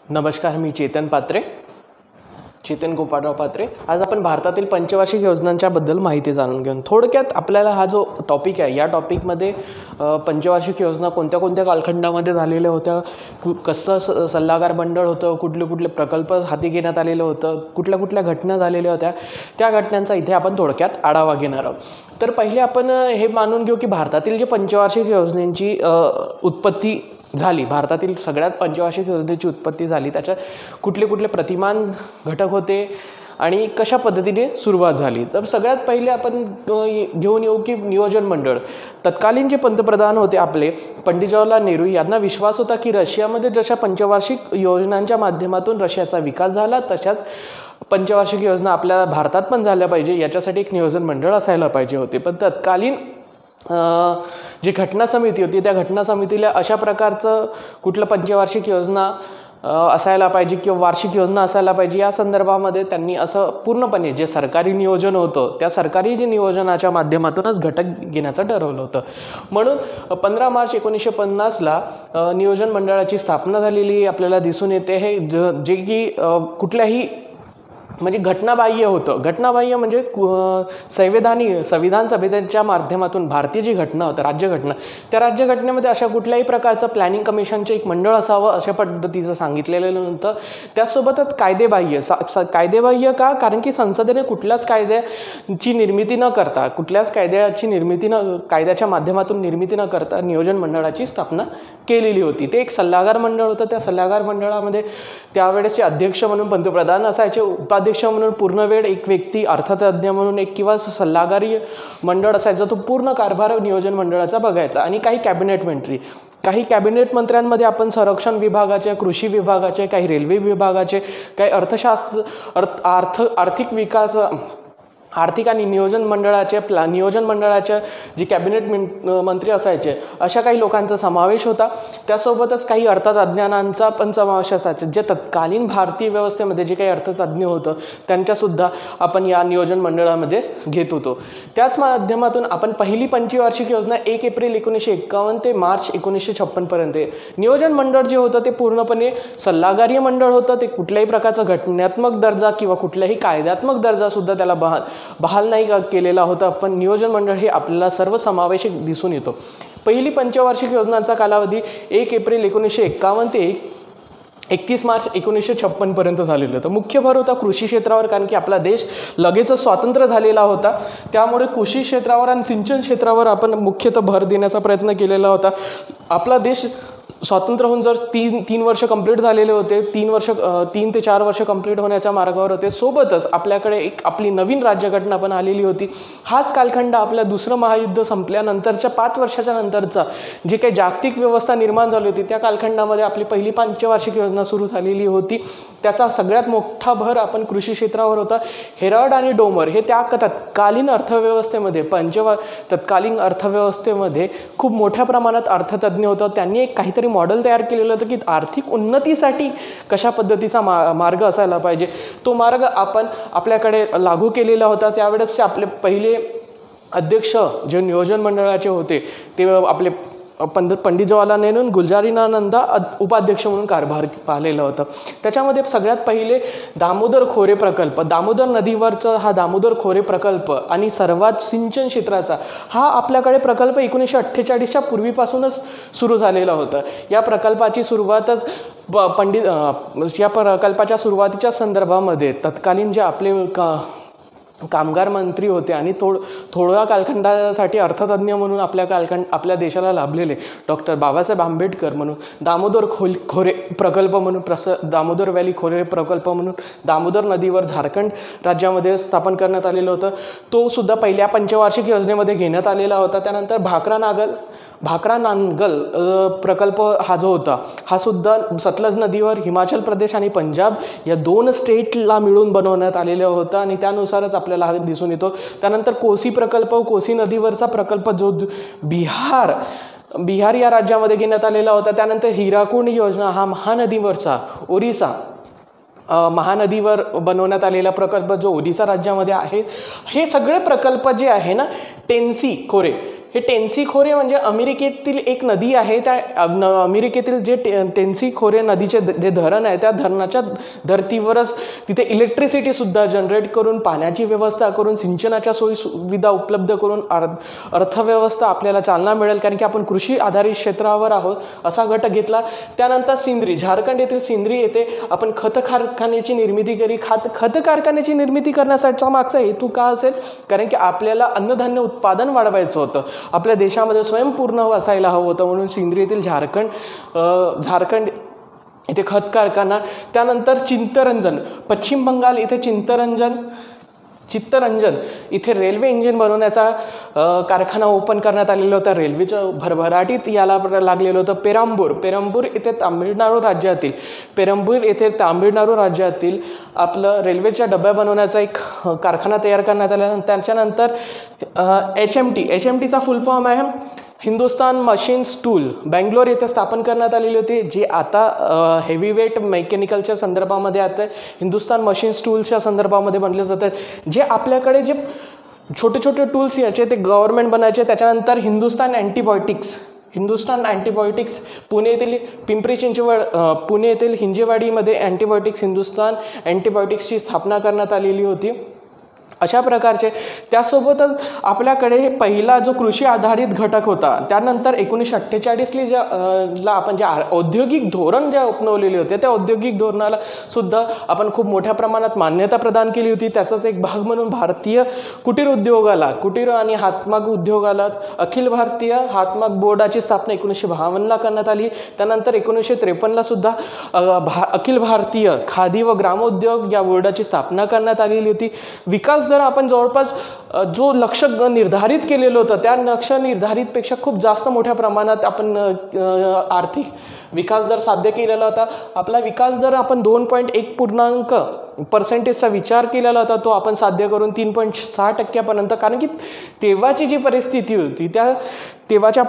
नमस्कार, मी चेतन गोपाळराव पात्रे. आज आपण भारतातील पंचवार्षिक योजनांच्याबद्दल माहिती जाणून घेऊन थोडक्यात आपल्याला हा जो टॉपिक आहे या टॉपिकमध्ये पंचवार्षिक योजना कोणत्या कोणत्या कालखंडामध्ये झालेल्या होत्या, कसं सल्लागार मंडळ होतं, कुठले कुठले प्रकल्प हाती घेण्यात आलेलं होतं, कुठल्या कुठल्या घटना झालेल्या होत्या, त्या घटनांचा इथे आपण थोडक्यात आढावा घेणार आहोत. तर पहिले आपण हे मानून घेऊ की भारतातील जे पंचवार्षिक योजनेची उत्पत्ती झाली, भारतातील सगळ्यात पंचवार्षिक योजनेची उत्पत्ती झाली, त्याच्यात कुठले कुठले प्रतिमान घटक होते आणि कशा पद्धतीने सुरुवात झाली. तर सगळ्यात पहिले आपण घेऊन येऊ की नियोजन मंडळ. तत्कालीन जे पंतप्रधान होते आपले पंडित जवाहरलाल नेहरू यांना विश्वास होता की रशियामध्ये जशा पंचवार्षिक योजनांच्या माध्यमातून रशियाचा विकास झाला तशाच पंचवार्षिक योजना आपल्या भारतात पण झाल्या पाहिजे, याच्यासाठी एक नियोजन मंडळ असायला पाहिजे होते. पण तत्कालीन जी घटना समिती होती त्या घटना समितीला अशा प्रकारचं कुठलं पंचवार्षिक योजना असायला पाहिजे किंवा वार्षिक योजना असायला पाहिजे या संदर्भामध्ये त्यांनी असं पूर्णपणे जे सरकारी नियोजन होतं त्या सरकारी जे नियोजनाच्या माध्यमातूनच घटक घेण्याचं ठरवलं होतं. म्हणून 15 मार्च 1950ला नियोजन मंडळाची स्थापना झालेली आपल्याला दिसून येते. हे जे की कुठल्याही म्हणजे घटनाबाह्य होतं. घटनाबाह्य म्हणजे संविधान सभेच्या माध्यमातून भारतीय जी घटना होतं, राज्यघटना, त्या राज्यघटनेमध्ये अशा कुठल्याही प्रकारचं प्लॅनिंग कमिशनचे एक मंडळ असावं अशा पद्धतीचं सांगितलेलं नव्हतं. त्यासोबतच कायदेबाह्य का, कारण की संसदेने कुठल्याच कायद्याची निर्मिती न करता, कायद्याच्या माध्यमातून निर्मिती न करता नियोजन मंडळाची स्थापना केलेली होती. ते एक सल्लागार मंडळ होतं. त्या सल्लागार मंडळामध्ये त्यावेळेसचे अध्यक्ष म्हणून पंतप्रधान असायचे, उपाध्यक्ष म्हणून पूर्णवेळ एक व्यक्ती, अर्थतज्ज्ञ म्हणून एक किंवा सल्लागारी मंडळ असायचा, तो पूर्ण कारभार नियोजन मंडळाचा बघायचा. आणि काही कॅबिनेट मंत्र्यांमध्ये आपण संरक्षण विभागाचे, कृषी विभागाचे, काही रेल्वे विभागाचे, काही आर्थिक विकास, आर्थिक आणि नियोजन मंडळाच्या जे कॅबिनेट मंत्री असायचे अशा काही लोकांचा समावेश होता. त्यासोबतच काही अर्थतज्ज्ञांचा पण समावेश असायचा. जे तत्कालीन भारतीय व्यवस्थेमध्ये जे काही अर्थतज्ज्ञ होतं त्यांच्यासुद्धा आपण या नियोजन मंडळामध्ये घेत होतो. त्याच माध्यमातून आपण पहिली पंचवार्षिक योजना 1 एप्रिल 1951 ते मार्च 1956 पर्यंत. नियोजन मंडळ जे होतं ते पूर्णपणे सल्लागारी मंडळ होतं. ते कुठल्याही प्रकारचा घटनात्मक दर्जा किंवा कुठल्याही कायद्यात्मक दर्जासुद्धा त्याला बहाल नाही केलेला होता. पण नियोजन मंडळ हे आपल्याला सर्वसमावेशक दिसून येतो. पहिली पंचवार्षिक योजनांचा कालावधी 1 एप्रिल 1951 ते 31 मार्च 1956 पर्यंत झालेलं होतं. मुख्य भर होता कृषी क्षेत्रावर, कारण की आपला देश लगेचच स्वतंत्र झालेला होता. त्यामुळे कृषी क्षेत्रावर आणि सिंचन क्षेत्रावर आपण मुख्यतः भर देण्याचा प्रयत्न केलेला होता. आपला देश स्वातंत्र्य होऊन जर तीन वर्ष कंप्लीट झालेले होते, 3 ते 4 वर्ष कंप्लीट होण्याच्या मार्गावर होते. सोबतच आपल्याकडे एक आपली नवीन राज्यघटना पण आलेली होती. हाच कालखंड आपल्या दुसरं महायुद्ध संपल्यानंतरच्या 5 वर्षाच्या नंतरचा जे काही जागतिक व्यवस्था निर्माण झाली होती त्या कालखंडामध्ये आपली पहिली पंचवार्षिक योजना सुरू झालेली होती. त्याचा सगळ्यात मोठा भर आपण कृषी क्षेत्रावर होता. हेरॉल्ड आणि डोमर हे त्या तत्कालीन अर्थव्यवस्थेमध्ये खूप मोठ्या प्रमाणात अर्थतज्ज्ञ होतं. त्यांनी एक काहीतरी मॉडेल तयार केलेलं होतं की आर्थिक उन्नतीसाठी कशा पद्धतीचा मार्ग असायला पाहिजे. तो मार्ग आपण आपल्याकडे लागू केलेला होता. त्यावेळेसचे आपले पहिले अध्यक्ष जे नियोजन मंडळाचे होते ते आपले पंडित जवाहरलाल नेहरू, गुलजारीलाल उपाध्यक्ष म्हणून कारभार पाहिलेला होता. त्याच्यामध्ये सगळ्यात पहिले दामोदर खोरे प्रकल्प, दामोदर नदीवरचा हा दामोदर खोरे प्रकल्प आणि सर्वात सिंचन क्षेत्राचा हा आपल्याकडे प्रकल्प 1948च्या पूर्वीपासूनच सुरू झालेला होता. या प्रकल्पाची सुरुवातच या प्रकल्पाच्या सुरुवातीच्या संदर्भामध्ये तत्कालीन जे आपले कामगार मंत्री होते आणि थोड्या कालखंडासाठी अर्थतज्ज्ञ म्हणून आपल्या देशाला लाभलेले डॉक्टर बाबासाहेब आंबेडकर म्हणून दामोदर खोरे प्रकल्प म्हणून दामोदर व्हॅली खोरे प्रकल्प म्हणून दामोदर नदीवर झारखंड राज्यामध्ये स्थापन करण्यात आलेलं होतं. तो सुद्धा पहिल्या पंचवार्षिक योजनेमध्ये घेण्यात आलेला होता. त्यानंतर भाकरा नांगल प्रकल्प हा जो होता हा सुद्धा सतलज नदीवर हिमाचल प्रदेश आणि पंजाब या 2 स्टेटला मिळून बनवण्यात आलेला होता आणि त्यानुसारच आपल्याला हा दिसून येतो. त्यानंतर कोसी नदीवरचा प्रकल्प जो बिहार या राज्यामध्ये घेण्यात आलेला होता. त्यानंतर हिराकुंड योजना हा महानदीवरचा ओरिसा महानदीवर बनवण्यात आलेला प्रकल्प जो ओडिसा राज्यामध्ये आहे. हे सगळे प्रकल्प जे आहे ना, टेन्सी खोरे हे टेन्सी खोरे म्हणजे अमेरिकेतील एक नदी आहे. त्या अमेरिकेतील जे टेन्सी खोरे नदीचे जे धरण आहे त्या धरणाच्या धर्तीवरच तिथे इलेक्ट्रिसिटीसुद्धा जनरेट करून, पाण्याची व्यवस्था करून, सिंचनाच्या सोयी सुविधा उपलब्ध करून अर्थव्यवस्था आपल्याला चालना मिळेल, कारण की आपण कृषी आधारित क्षेत्रावर आहोत, असा गट घेतला. त्यानंतर सिंद्री, झारखंड येथील सिंद्री येथे आपण खत कारखान्याची निर्मिती केली. खत कारखान्याची निर्मिती करण्यासाठीचा मागचा हेतू का असेल, कारण की आपल्याला अन्नधान्य उत्पादन वाढवायचं होतं, आपल्या देशामध्ये स्वयंपूर्ण असायला हवं होतं, म्हणून सिंद्री येथील झारखंड इथे खत कारखाना. त्यानंतर चित्तरंजन, पश्चिम बंगाल इथे चित्तरंजन इथे रेल्वे इंजिन बनवण्याचा कारखाना ओपन करण्यात आलेला होता. रेल्वेच्या भरभराटीत याला लागलेलं होतं. पेरंबूर येथे तामिळनाडू राज्यातील आपलं रेल्वेच्या डब्या बनवण्याचा एक कारखाना तयार करण्यात आला. त्याच्यानंतर HMTचा फुल फॉर्म आहे हिंदुस्तान मशीन्स टूल, बेंगलोर येथे स्थापन करण्यात आलेली होती, जे आता हेवीवेट मेकॅनिकलच्या संदर्भामध्ये आता हिंदुस्तान मशीन्स टूल्सच्या संदर्भामध्ये बनले जातात. जे आपल्याकडे जे छोटे छोटे टूल्स याचे ते गव्हर्नमेंट बनायचे. त्याच्यानंतर हिंदुस्तान अँटीबायोटिक्स पुणे येथील हिंजेवाडीमध्ये अँटीबायोटिक्स हिंदुस्तान अँटीबायोटिक्सची स्थापना करण्यात आलेली होती. अशा प्रकारचे. त्यासोबतच आपल्याकडे पहिला जो कृषी आधारित घटक होता, त्यानंतर 1948ला आपण जे औद्योगिक धोरण जे अपनवलेले होते, त्या औद्योगिक धोरणाला सुद्धा आपण खूप मोठ्या प्रमाणात मान्यता प्रदान केली होती. त्याचाच एक भाग म्हणून भारतीय कुटीर आणि हातमाग उद्योगाला अखिल भारतीय हातमाग बोर्डाची स्थापना 1952ला करण्यात आली. त्यानंतर 1953ला सुद्धा अखिल भारतीय खादी व ग्रामोद्योग या बोर्डाची स्थापना करण्यात आलेली होती. विकास दर आपण जवळपास जो लक्ष्य निर्धारित केलेलं होतं, त्या लक्ष्य निर्धारितपेक्षा खूप जास्त मोठ्या प्रमाणात आपण आर्थिक विकास दर साध्य केलेला होता. आपला विकास दर आपण 2.1% विचार केलेला होता, तो आपण साध्य करून 3.6% कारण की तेव्हाची जी परिस्थिती होती, त्या तेव्हाच्या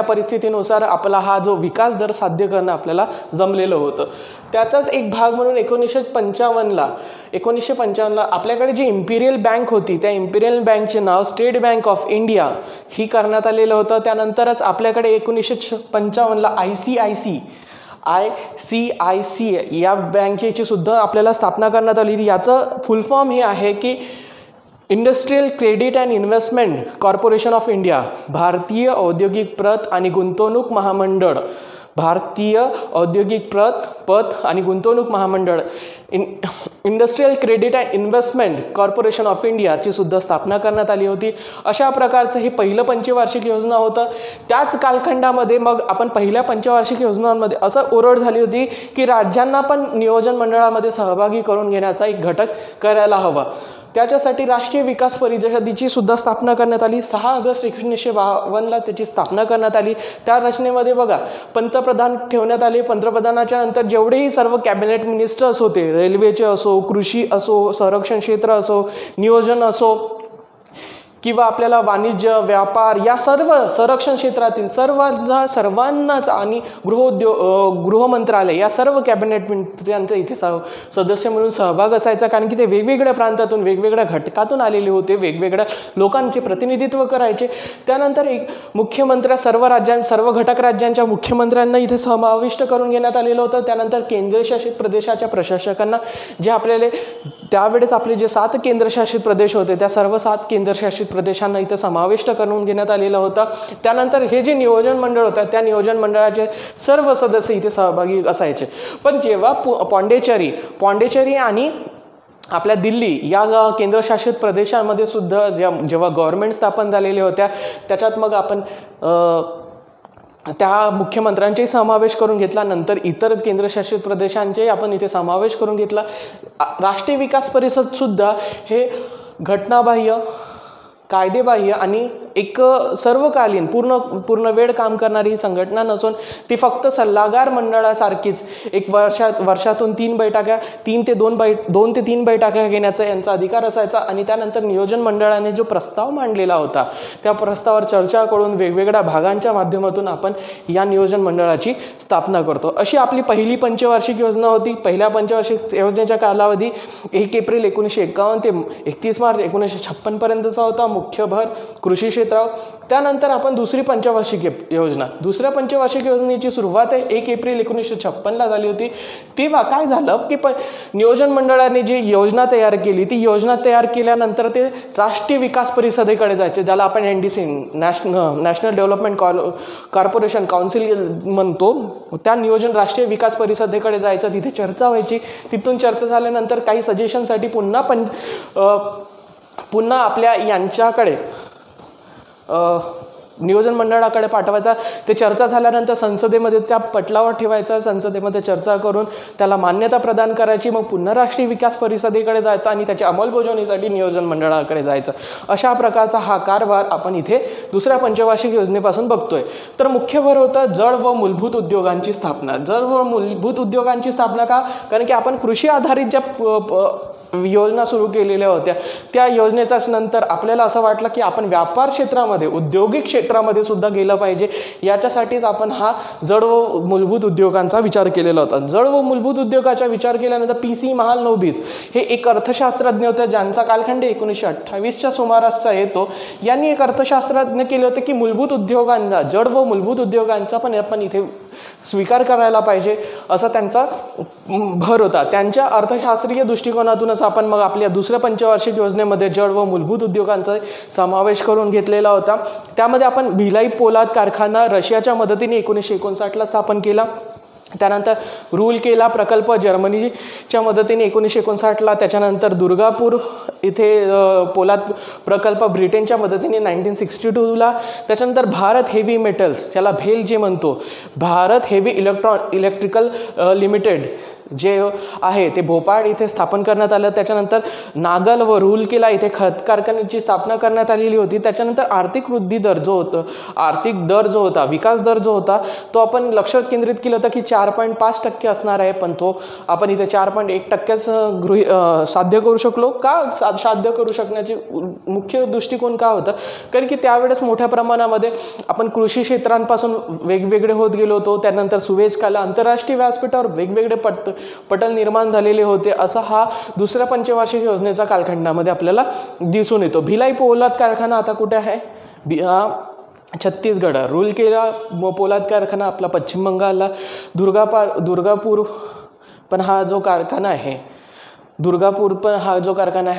परिस्थितीनुसार आपला हा जो विकास दर साध्य करणं आपल्याला जमलेलं होतं. त्याचाच एक भाग म्हणून 1955ला आपल्याकडे जी इम्पिरियल बँक होती, त्या इम्पिरियल बँकचे नाव स्टेट बँक ऑफ इंडिया ही करण्यात आलेलं होतं. त्यानंतरच आपल्याकडे 1955ला ICICI या बँकेची सुद्धा आपल्याला स्थापना करण्यात आली. याचं फुल फॉर्म हे आहे की industrial credit and investment corporation of India, भारतीय औद्योगिक पत आणि गुंतवणूक महामंडळ, industrial credit and investment corporation of इंडियाची सुद्धा स्थापना करण्यात आली होती. अशा प्रकारचं हे पहिलं पंचवार्षिक योजना होतं. त्याच कालखंडामध्ये मग आपण पहिल्या पंचवार्षिक योजनांमध्ये असं ओरड झाली होती की राज्यांना पण नियोजन मंडळामध्ये सहभागी करून घेण्याचा एक घटक करायला हवा. त्याच्यासाठी राष्ट्रीय विकास परिषदेची सुद्धा स्थापना करण्यात आली. 6 ऑगस्ट 1952ला त्याची स्थापना करण्यात आली. त्या रचनेमध्ये बघा, पंतप्रधान ठेवण्यात आले. पंतप्रधानाच्या नंतर जेवढेही सर्व कॅबिनेट मिनिस्टर्स होते, रेल्वेचे असो, कृषी असो, संरक्षण क्षेत्र असो, नियोजन असो, किंवा आपल्याला वाणिज्य, व्यापार या सर्व संरक्षण क्षेत्रातील सर्वांनाच आणि गृह मंत्रालय या सर्व कॅबिनेट मंत्र्यांचा इथे सदस्य म्हणून सहभाग असायचा. कारण की ते वेगवेगळ्या प्रांतातून, वेगवेगळ्या घटकातून आलेले होते, वेगवेगळ्या लोकांचे प्रतिनिधित्व करायचे. त्यानंतर एक मुख्यमंत्री सर्व घटक राज्यांच्या मुख्यमंत्र्यांना इथे समाविष्ट करून घेण्यात आलेलं होतं. त्यानंतर केंद्रशासित प्रदेशाच्या प्रशासकांना, जे आपल्याला त्यावेळेस आपले जे 7 केंद्रशासित प्रदेश होते, त्या सर्व 7 केंद्रशासित प्रदेशांना इथं समाविष्ट करून घेण्यात आलेला होता. त्यानंतर हे जे नियोजन मंडळ होतं, त्या नियोजन मंडळाचे सर्व सदस्य इथे सहभागी असायचे. पण जेव्हा पॉंडिचेरी आणि आपल्या दिल्ली या केंद्रशासित प्रदेशांमध्ये सुद्धा जेव्हा गव्हर्नमेंट स्थापन झालेल्या होत्या, त्याच्यात मग आपण त्या मुख्यमंत्र्यांचाही समावेश करून घेतला. नंतर इतर केंद्रशासित प्रदेशांचाही आपण इथे समावेश करून घेतला. राष्ट्रीय विकास परिषद सुद्धा हे घटनाबाह्य, कायदेबाह्य आणि एक सर्वकालीन पूर्ण वेळ काम करणारी ही संघटना नसून ती फक्त सल्लागार मंडळासारखीच एक वर्षातून 2 ते 3 बैठका घेण्याचा यांचा अधिकार असायचा आणि त्यानंतर नियोजन मंडळाने जो प्रस्ताव मांडलेला होता त्या प्रस्तावावर चर्चा करून वेगवेगळ्या भागांच्या माध्यमातून आपण या नियोजन मंडळाची स्थापना करतो. अशी आपली पहिली पंचवार्षिक योजना होती. पहिल्या पंचवार्षिक योजनेचा कालावधी 1 एप्रिल 1951 ते 31 मार्च 1956 पर्यंतचा होता. मुख्य भर कृषी क्षेत्रावर. त्यानंतर आपण दुसऱ्या पंचवार्षिक योजनेची सुरुवात 1 एप्रिल 1956ला झाली होती. तेव्हा काय झालं की नियोजन मंडळाने जी योजना तयार केली ती योजना तयार केल्यानंतर ते राष्ट्रीय विकास परिषदेकडे जायचे, ज्याला आपण NDC national development corporation council म्हणतो. त्या नियोजन राष्ट्रीय विकास परिषदेकडे जायचं, तिथे चर्चा व्हायची. तिथून चर्चा झाल्यानंतर काही सजेशनसाठी पुन्हा आपल्या यांच्याकडे नियोजन मंडळाकडे पाठवायचा. ते चर्चा झाल्यानंतर संसदेमध्ये त्या पटलावर ठेवायचा, संसदेमध्ये चर्चा करून त्याला मान्यता प्रदान करायची. मग पुन्हा राष्ट्रीय विकास परिषदेकडे जायचं आणि त्याच्या अंमलबजावणीसाठी नियोजन मंडळाकडे जायचं. अशा प्रकारचा हा कारभार आपण इथे दुसऱ्या पंचवार्षिक योजनेपासून बघतोय. तर मुख्य भर होता जड व मूलभूत उद्योगांची स्थापना. जड व मूलभूत उद्योगांची स्थापना का? कारण की आपण कृषी आधारित ज्या योजना सुरू केलेल्या होत्या त्या योजनेचाच नंतर आपल्याला असं वाटलं की आपण व्यापार क्षेत्रामध्ये औद्योगिक क्षेत्रामध्ये सुद्धा गेलं पाहिजे. याच्यासाठीच आपण हा जड व मूलभूत उद्योगांचा विचार केलेला होता. जड व मूलभूत उद्योगाचा विचार केल्यानंतर PC महालनोबिस हे एक अर्थशास्त्रज्ञ होते, ज्यांचा कालखंड 1928च्या सुमारासचा येतो. यांनी एक अर्थशास्त्रज्ञ केले होते की मूलभूत उद्योगांना, जड व मूलभूत उद्योगांचा पण आपण इथे स्वीकार करायला पाहिजे असा त्यांचा भर होता. त्यांच्या अर्थशास्त्रीय दृष्टिकोनातूनच आपण मग आपल्या दुसऱ्या पंचवार्षिक योजनेमध्ये जड व मूलभूत उद्योगांचा समावेश करून घेतलेला होता. त्यामध्ये आपण भिलाई पोलाद कारखाना रशियाच्या मदतीने 1959ला स्थापन केला. त्यानंतर रूरकेला प्रकल्प जर्मनीच्या मदतीने 1959ला. त्याच्यानंतर दुर्गापूर इथे पोलाद प्रकल्प ब्रिटनच्या मदतीने 1962ला. त्याच्यानंतर भारत हेवी मेटल्स, ज्याला भेल जे म्हणतो, भारत हेवी इलेक्ट्रिकल लिमिटेड जे आहे ते भोपाळ इथे स्थापन करण्यात आलं. त्याच्यानंतर नागल व रूरकेला इथे खत कारखान्याची स्थापना करण्यात आलेली होती. त्याच्यानंतर आर्थिक दर जो होता, विकास दर जो होता तो आपण लक्ष केंद्रित केलं होतं की 4.5% असणार आहे, पण तो आपण इथे 4.1%च साध्य करू शकलो. का साध्य करू शकण्याचे मुख्य दृष्टिकोन का होतं? कारण की त्यावेळेस मोठ्या प्रमाणामध्ये आपण कृषी क्षेत्रांपासून वेगवेगळे होत गेलो होतो. त्यानंतर सुवेझ काला आंतरराष्ट्रीय व्यासपीठावर वेगवेगळे पटल निर्माण झालेले होते. असा हा दुसऱ्या पंचवार्षिक योजनेचा कालखंडामध्ये आपल्याला दिसून येतो. भिलाई पोलाद कारखाना आता कुठे आहे? छत्तीसगड. रूरकेला पोलाद कारखाना आपला पश्चिम बंगालला. दुर्गापूर पण हा जो कारखाना आहे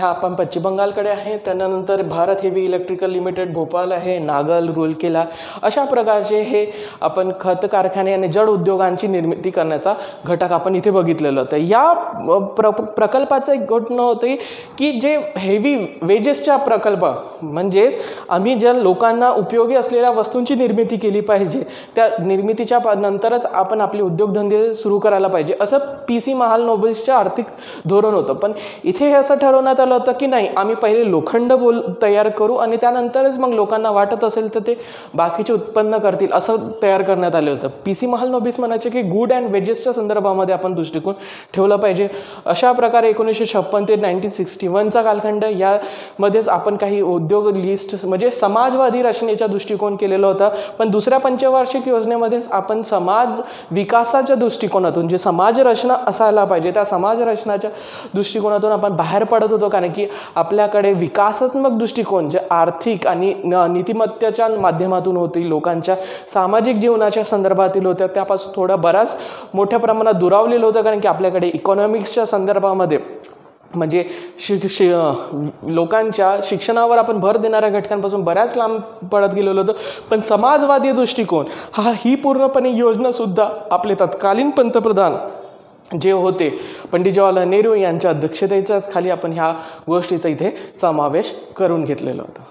हा आपण पश्चिम बंगालकडे आहे. त्यानंतर Bharat heavy electrical limited Bhopal आहे. नागल, रूरकेला अशा प्रकारचे हे आपण खत कारखाने आणि जड उद्योगांची निर्मिती करण्याचा घटक आपण इथे बघितलेलं होतं. या प्रकल्पाचं एक घटना होती की जे हेवी वेजेसच्या प्रकल्प, म्हणजे आम्ही ज्या लोकांना उपयोगी असलेल्या वस्तूंची निर्मिती केली पाहिजे, त्या निर्मितीच्या नंतरच आपण आपले उद्योगधंदे सुरू करायला पाहिजे, असं PC महालनोबिसचं आर्थिक धोरण होतं. पण इथे हे असं ठरवण्यात आलं होतं की नाही, आम्ही पहिले लोखंड तयार करू आणि त्यानंतरच मग लोकांना वाटत असेल तर ते बाकीचे उत्पन्न करतील, असं तयार करण्यात आलं होतं. PC महालनोबिस म्हणायचे की गुड अँड वेजेसच्या संदर्भामध्ये आपण दृष्टिकोन ठेवला पाहिजे. अशा प्रकारे 1956 ते 1961चा कालखंड, यामध्येच आपण काही उद्योग लिस्ट म्हणजे समाजवादी रचनेचा दृष्टिकोन केलेला होता. पण दुसऱ्या पंचवार्षिक योजनेमध्येच आपण समाज विकासाच्या दृष्टिकोनातून जे समाज रचना असायला पाहिजे त्या समाज रचनाच्या दृष्टिकोनातून आपण बाहेर पडत होतो. कारण की आपल्याकडे विकासात्मक दृष्टिकोन जे आर्थिक आणि नीतिमत्तेच्या माध्यमातून होती, लोकांच्या सामाजिक जीवनाच्या संदर्भातील होत्या, त्यापासून थोडं बराच मोठ्या प्रमाणात दुरावलेलं होतं. कारण की आपल्याकडे इकॉनॉमिक्सच्या संदर्भामध्ये म्हणजे लोकांच्या शिक्षणावर आपण भर देणाऱ्या घटकांपासून बऱ्याच लांब पडत गेलेलो होतो. पण समाजवादी दृष्टिकोन ही पूर्णपणे योजनासुद्धा आपले तत्कालीन पंतप्रधान जे होते पंडित जवाहरलाल नेहरू यांच्या अध्यक्षतेच्याच खाली आपण ह्या गोष्टीचा इथे समावेश करून घेतलेला होता.